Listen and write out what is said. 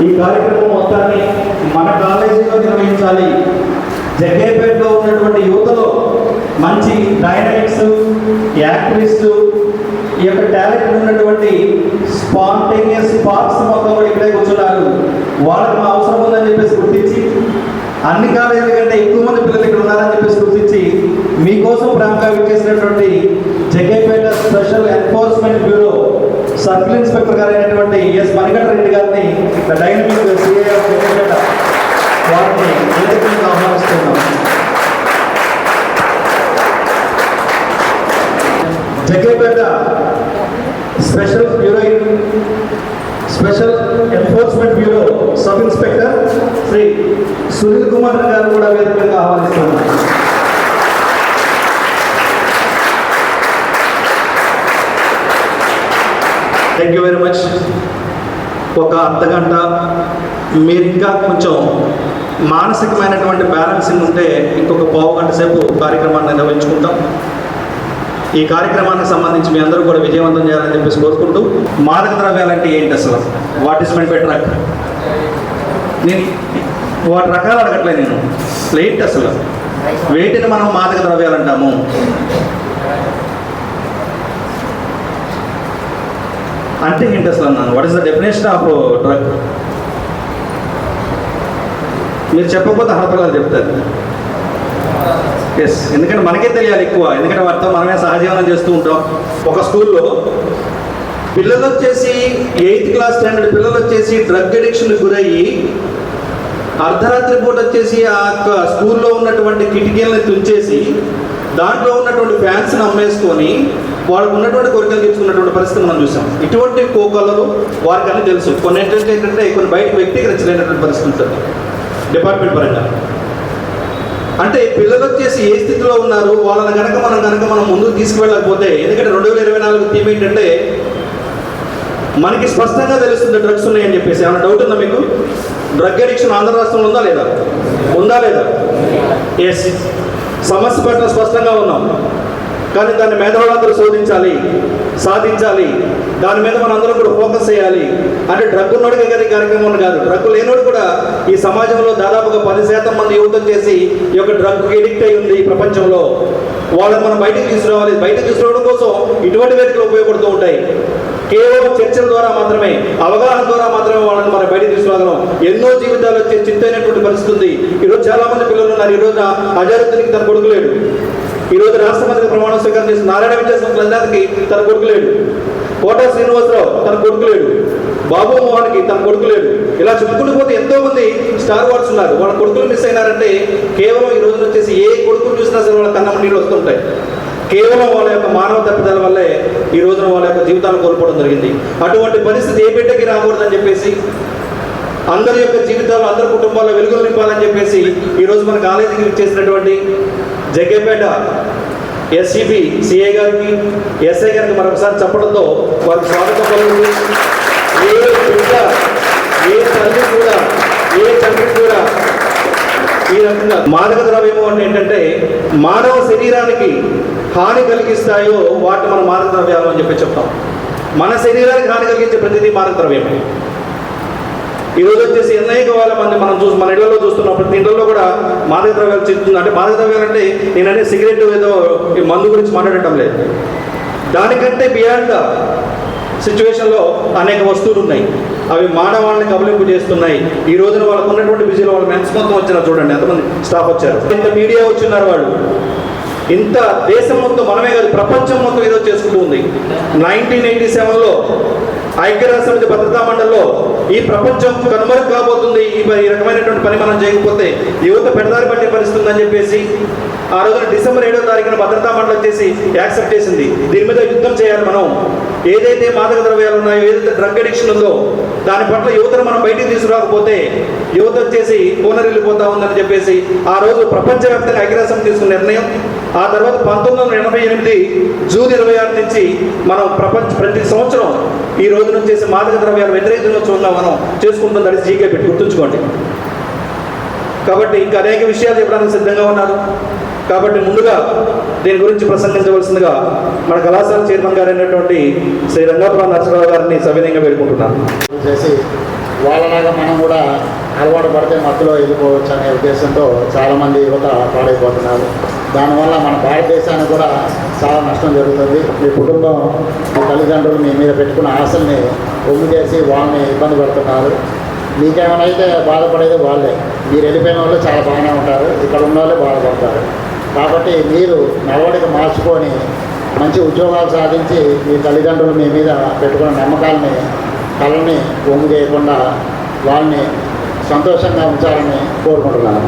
ఈ కార్యక్రమం మొత్తాన్ని మన కాలేజీలో నిర్వహించాలి. జగ్గయ్యపేటలో ఉన్నటువంటి యువతలో మంచి డైనమిక్స్, యాక్టివిస్ట్, ఈ యొక్క టాలెంట్ ఉన్నటువంటి స్పాంటేనియస్ స్పార్క్స్ మొత్తం కూడా ఇక్కడే కూర్చున్నారు. వాళ్ళకి మా అవసరం ఉందని చెప్పేసి గుర్తించి, అన్ని కాలేజీల కంటే ఎక్కువ మంది పిల్లలు ఇక్కడ ఉన్నారని చెప్పేసి గుర్తించి మీకోసం ప్రేమగా విచ్చేసినటువంటి Jaggayyapeta special enforcement bureau circle inspector గారు అయినటువంటి ఎస్ మణికంఠ రెడ్డి గారిని డైనమిక్ సిఐ ఆఫ్ జగ్గయ్యపేట వారిని వేదికగా ఆహ్వానిస్తున్నాం. Jaggayyapeta special enforcement bureau sub inspector Shri Sunil Kumar గారు కూడా వేదికగా ఆహ్వానిస్తున్నారు. Thank you very much. ఒక అర్ధగంట మీరు ఇంకా కొంచెం మానసికమైనటువంటి బ్యాలెన్సింగ్ ఉంటే ఇంకొక పావు గంట సేపు కార్యక్రమాన్ని నిర్వహించుకుంటాం. ఈ కార్యక్రమానికి సంబంధించి మీ అందరూ కూడా విజయవంతం చేయాలని చెప్పేసి కోరుకుంటూ, మాదక ద్రవ్యాలంటే ఏంటి అసలు, what is meant by drug? నేను వాటి రకాలు అడగట్లేదు, నేను ఏంటి అసలు వేటిని మనం మాదక ద్రవ్యాలు అంటాము? అంటే ఏంటి అసలు అన్నాను. What is the definition of drug? మీరు చెప్పకపోతే హడపడాలి చెప్తారు. ఎస్, ఎందుకంటే మనకే తెలియాలి ఎక్కువ, ఎందుకంటే వాటితో మనమే సహజీవనం చేస్తూ ఉంటాం. ఒక స్కూల్లో పిల్లలు వచ్చేసి 8th క్లాస్ స్టాండర్డ్ పిల్లలు వచ్చేసి డ్రగ్ అడిక్షన్కి గురయ్యి అర్ధరాత్రి పూట వచ్చేసి ఆ స్కూల్లో ఉన్నటువంటి కిటికీలను తుంచేసి దాంట్లో ఉన్నటువంటి ఫ్యాన్స్ని అమ్మేసుకొని వాళ్ళకు ఉన్నటువంటి కోరికలు తీర్చుకున్నటువంటి పరిస్థితి మనం చూసాం. ఇటువంటి కోకలలు వారికి అన్నీ తెలుసు. కొన్ని ఏంటంటే కొన్ని బయటకు వ్యక్తీకరించలేనటువంటి పరిస్థితి ఉంటుంది డిపార్ట్మెంట్ పరంగా. అంటే పిల్లలు వచ్చేసి ఏ స్థితిలో ఉన్నారు వాళ్ళని కనుక మనం ముందుకు తీసుకువెళ్ళకపోతే, ఎందుకంటే 2024 థీమ్ ఏంటంటే మనకి స్పష్టంగా తెలుస్తుంది డ్రగ్స్ ఉన్నాయని చెప్పేసి. ఏమైనా డౌట్ ఉందా మీకు? డ్రగ్ అడిక్షన్ ఆంధ్ర రాష్ట్రంలో ఉందా లేదా? ఎస్, సమస్య పట్ల స్పష్టంగా ఉన్నాం. కానీ దాన్ని మేధావులందరూ సాధించాలి. దాని మీద మనం అందరం కూడా ఫోకస్ చేయాలి. అంటే డ్రగ్ ఉన్నోడికి కానీ కార్యక్రమం కాదు, డ్రగ్ లేనోడు కూడా ఈ సమాజంలో దాదాపుగా 10% మంది యువతం చేసి ఈ యొక్క డ్రగ్కి ఎడిక్ట్ అయి ఉంది ఈ ప్రపంచంలో. వాళ్ళని మనం బయటకు తీసుకురావాలి. బయటకు తీసుకురావడం కోసం ఇటువంటి వేదికలు ఉపయోగపడుతూ ఉంటాయి. కేవలం చర్చల ద్వారా మాత్రమే, అవగాహన ద్వారా మాత్రమే వాళ్ళని మనం బయటకు తీసుకురాగలం. ఎన్నో జీవితాలు వచ్చే చిత్తైనటువంటి పరిస్థితి ఉంది. ఈరోజు చాలా మంది పిల్లలు ఉన్నారు. ఈరోజు అజరుద్దీన్కి తన కొడుకు లేడు. ఈరోజు రాష్ట్రపతికి ప్రమాణ స్వీకారం చేసిన నారాయణ విద్యాసంస్థకి తన కొడుకు లేడు. కోట శ్రీనివాసరావు తన కొడుకు లేడు. బాబు మోహన్కి తన కొడుకు లేడు. ఇలా చెప్పుకుంటూ పోతే ఎంతో మంది స్టార్ వార్డ్స్ ఉన్నారు. వాళ్ళ కొడుకులు మిస్ అయినారంటే కేవలం ఈ రోజున వచ్చేసి ఏ కొడుకులు చూసినా సరే వాళ్ళ కన్నమ్మ నీళ్ళు వస్తుంటాయి. కేవలం వాళ్ళ యొక్క మానవ తప్పిదాల వల్లే ఈ రోజున వాళ్ళ యొక్క జీవితాలు కోల్పోవడం జరిగింది. అటువంటి పరిస్థితి ఏ బిడ్డకి రాకూడదని చెప్పేసి, అందరి యొక్క జీవితాల్లో అందరి కుటుంబాల్లో వెలుగులు నింపాలని చెప్పేసి ఈరోజు మన కాలేజీకి చేసినటువంటి జగ్గయ్యపేట ఎస్సీబీ సిఐ గారికి, ఎస్ఐ గారికి మరొకసారి చెప్పడంతో వారికి స్వాగతం పలుకుతూ, ఏ బిడ్డ ఏ తండ్రి కూడా ఈ రకంగా మాదక ద్రవ్యము అంటే ఏంటంటే మానవ శరీరానికి హాని కలిగిస్తాయో వాటిని మనం మాదక ద్రవ్యాలు అని చెప్పి చెప్తాం. మన శరీరానికి హాని కలిగించే ప్రతిదీ మాదక ద్రవ్యమే. ఈరోజు వచ్చేసి అనేక వేల మంది మన ఇళ్లలో చూస్తున్నాం. ప్రతి ఇంట్లో కూడా మాదక ద్రవ్యాలు చెప్తుంది. అంటే మాదక ద్రవ్యాలు అంటే నేననే సిగరెట్ ఏదో మందు గురించి మాట్లాడటం లేదు. దానికంటే బియాండ్ సిచ్యువేషన్లో అనేక వస్తువులు ఉన్నాయి. అవి మానవాళ్ళని కబలింపు చేస్తున్నాయి. ఈ రోజున వాళ్ళకు ఉన్నటువంటి బిజీలో వాళ్ళ మెన్స్ మొత్తం వచ్చినా చూడండి, ఎంతమంది స్టాఫ్ వచ్చారు, ఇంత మీడియా వచ్చిన్నారు. వాళ్ళు ఇంత దేశం మొత్తం, మనమే కాదు ప్రపంచం మొత్తం ఈరోజు చేసుకుంటూ ఉంది. 1987లో ఐక్యరాజ్యసమితి భద్రతా మండలిలో ఈ ప్రపంచం కనుమరుగు కాబోతుంది, ఈ రకమైనటువంటి పని మనం చేయకపోతే యువత పెడదారి పట్టే పరిస్థితి ఉందని చెప్పేసి ఆ రోజున డిసెంబర్ 7వ తారీఖున భద్రతా మండలి వచ్చేసి యాక్సెప్ట్ చేసింది. దీని మీద యుద్ధం చేయాలి మనం. ఏదైతే మాదక ద్రవ్యాలు ఉన్నాయో, ఏదైతే డ్రగ్ అడిక్షన్ ఉందో దాని పట్ల యువతను మనం బయటికి తీసుకురాకపోతే యువత వచ్చేసి కోనరిల్లిపోతా ఉందని చెప్పేసి ఆ రోజు ప్రపంచవ్యాప్తంగా ఐక్యరాజ్యసమితి తీసుకున్న నిర్ణయం. ఆ తర్వాత 1988 జూన్ 26 నుంచి మనం ప్రతి సంవత్సరం ఈ రోజు నుంచి మాదక ద్రవ్యాల వ్యతిరేక దినోత్సవంగా మనం చేసుకుంటాం. దాన్ని జీకే పెట్టి గుర్తుంచుకోండి. కాబట్టి ఇంకా అనేక విషయాలు చెప్పడానికి సిద్ధంగా ఉన్నారు. కాబట్టి ముందుగా దీని గురించి ప్రసంగించవలసిందిగా మన కళాశాల చైర్మన్ గారు అయినటువంటి శ్రీ రంగాపురం నరసరావు గారిని సవినయంగా వేడుకుంటున్నాను. చేసి వాళ్ళలాగా మనం కూడా అలవాటు పడితే మధ్యలో వెళ్ళిపోవచ్చు అనే ఉద్దేశంతో చాలామంది యువత పాడైపోతున్నారు. దానివల్ల మన భారతదేశానికి కూడా చాలా నష్టం జరుగుతుంది. మీ కుటుంబం, మీ తల్లిదండ్రులు మీ మీద పెట్టుకున్న ఆశల్ని ఒమ్ము చేసి వాళ్ళని ఇబ్బంది పెడుతున్నారు. మీకేమైనా అయితే బాధపడేది వాళ్ళే. మీరు వెళ్ళిపోయిన వాళ్ళు చాలా బాగానే ఉంటారు, ఇక్కడ ఉన్న వాళ్ళే బాధపడతారు. కాబట్టి మీరు నడవడిక మార్చుకొని మంచి ఉద్యోగాలు సాధించి మీ తల్లిదండ్రులు మీ మీద పెట్టుకున్న నమ్మకాలని, కళని ఒమ్ము చేయకుండా వాళ్ళని సంతోషంగా ఉంచాలని కోరుకుంటున్నాను.